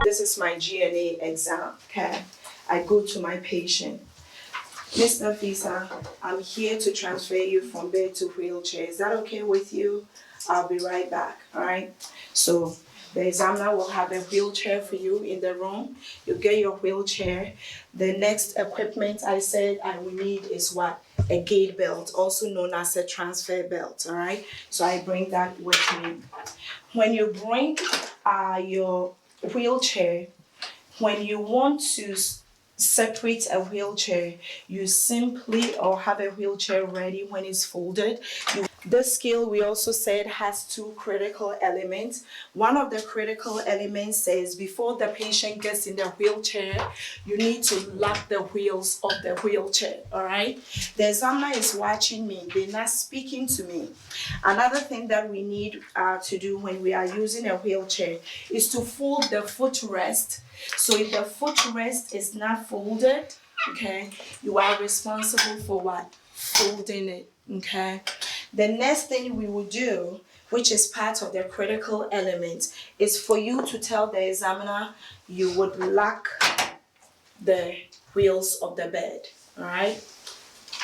This is my GNA exam, okay? I go to my patient. Miss Nafisa, I'm here to transfer you from bed to wheelchair. Is that okay with you? I'll be right back, all right? So the examiner will have a wheelchair for you in the room. You get your wheelchair. The next equipment I said I will need is what? A gait belt, also known as a transfer belt, all right? So I bring that with me. When you bring your wheelchair, when you want to separate a wheelchair, you simply or have a wheelchair ready when it's folded. This skill, we also said, has two critical elements. One of the critical elements says before the patient gets in the wheelchair, you need to lock the wheels of the wheelchair, all right? The examiner is watching me. They're not speaking to me. Another thing that we need to do when we are using a wheelchair is to fold the footrest. So if the footrest is not folded, okay, you are responsible for what? Folding it, okay? The next thing we will do, which is part of the critical element, is for you to tell the examiner you would lock the wheels of the bed, all right?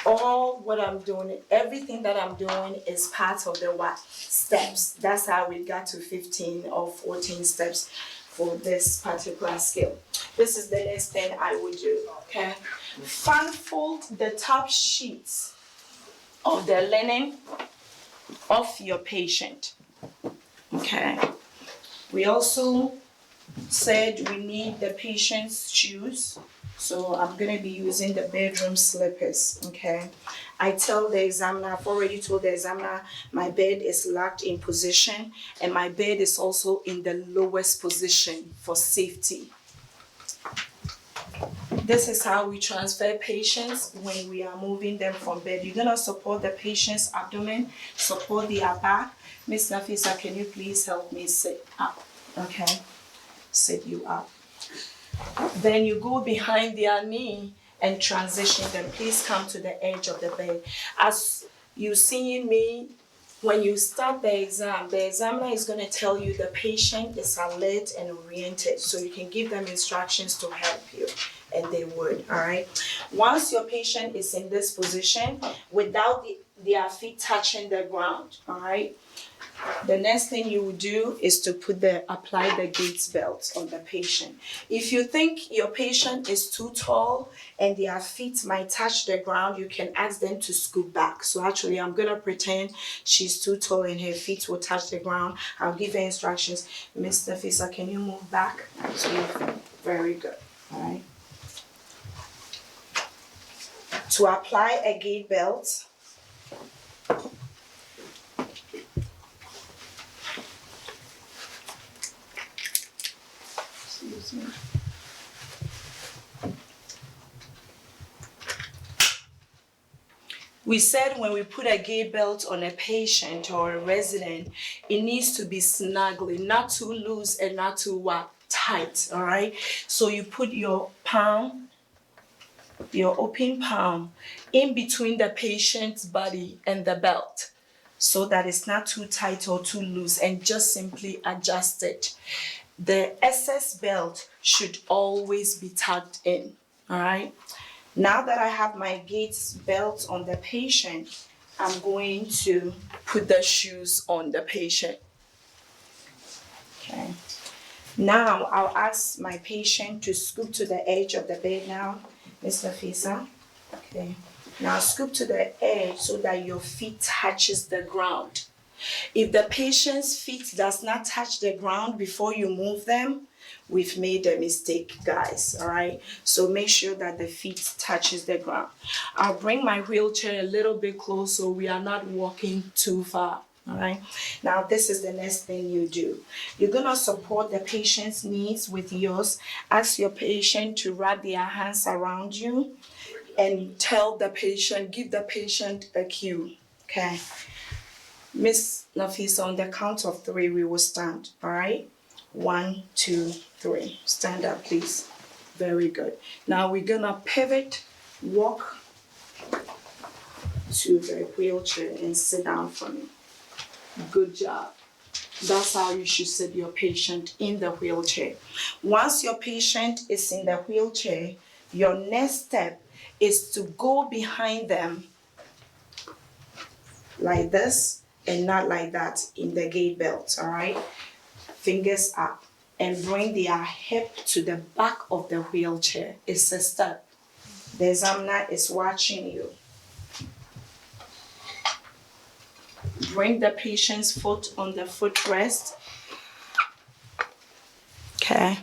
All what I'm doing, everything that I'm doing is part of the what? Steps. That's how we got to 15 or 14 steps for this particular skill. This is the next thing I would do, okay? Fan fold the top sheets of the linen of your patient, okay? We also said we need the patient's shoes, so I'm going to be using the bedroom slippers, okay? I tell the examiner, I've already told the examiner my bed is locked in position and my bed is also in the lowest position for safety. This is how we transfer patients when we are moving them from bed. You're going to support the patient's abdomen, support their back. Miss Nafisa, can you please help me sit up? Okay, sit you up. Then you go behind their knee and transition them. Please come to the edge of the bed. As you see me, when you start the examiner is going to tell you the patient is alert and oriented, so you can give them instructions to help you, and they would, all right? Once your patient is in this position, without their feet touching the ground, all right? The next thing you will do is to apply the gait belt on the patient. If you think your patient is too tall and their feet might touch the ground, you can ask them to scoot back. So actually, I'm gonna pretend she's too tall and her feet will touch the ground. I'll give her instructions. Miss Nafisa, can you move back to your feet? Very good, all right? To apply a gait belt, we said when we put a gait belt on a patient or a resident, it needs to be snugly, not too loose and not too tight, all right? So you put your palm, your open palm, in between the patient's body and the belt so that it's not too tight or too loose, and just simply adjust it. The excess belt should always be tucked in, all right? Now that I have my gait belt on the patient, I'm going to put the shoes on the patient. Okay. Now I'll ask my patient to scoop to the edge of the bed now, Miss Nafisa. Okay. Now scoop to the edge so that your feet touches the ground. If the patient's feet does not touch the ground before you move them, we've made a mistake, guys, all right? So make sure that the feet touches the ground. I'll bring my wheelchair a little bit close so we are not walking too far, all right? Now, this is the next thing you do. You're gonna support the patient's knees with yours. Ask your patient to wrap their hands around you and tell the patient, give the patient a cue, okay? Miss Nafisa, on the count of 3, we will stand, all right? 1, 2, 3. Stand up, please. Very good. Now we're gonna pivot, walk to the wheelchair and sit down for me. Good job. That's how you should sit your patient in the wheelchair. Once your patient is in the wheelchair, your next step is to go behind them like this and not like that in the gait belt, all right? Fingers up and bring their hip to the back of the wheelchair. It's a step. The examiner is watching you. Bring the patient's foot on the footrest. Okay.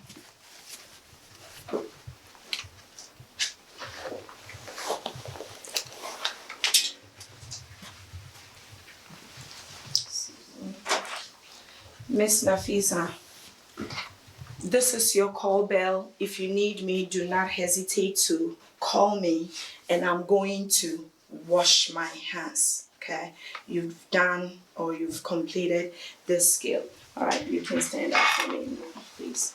Miss Nafisa, this is your call bell. If you need me, do not hesitate to call me, and I'm going to wash my hands. Okay, you've done or you've completed this skill. All right, you can stand up for me, please.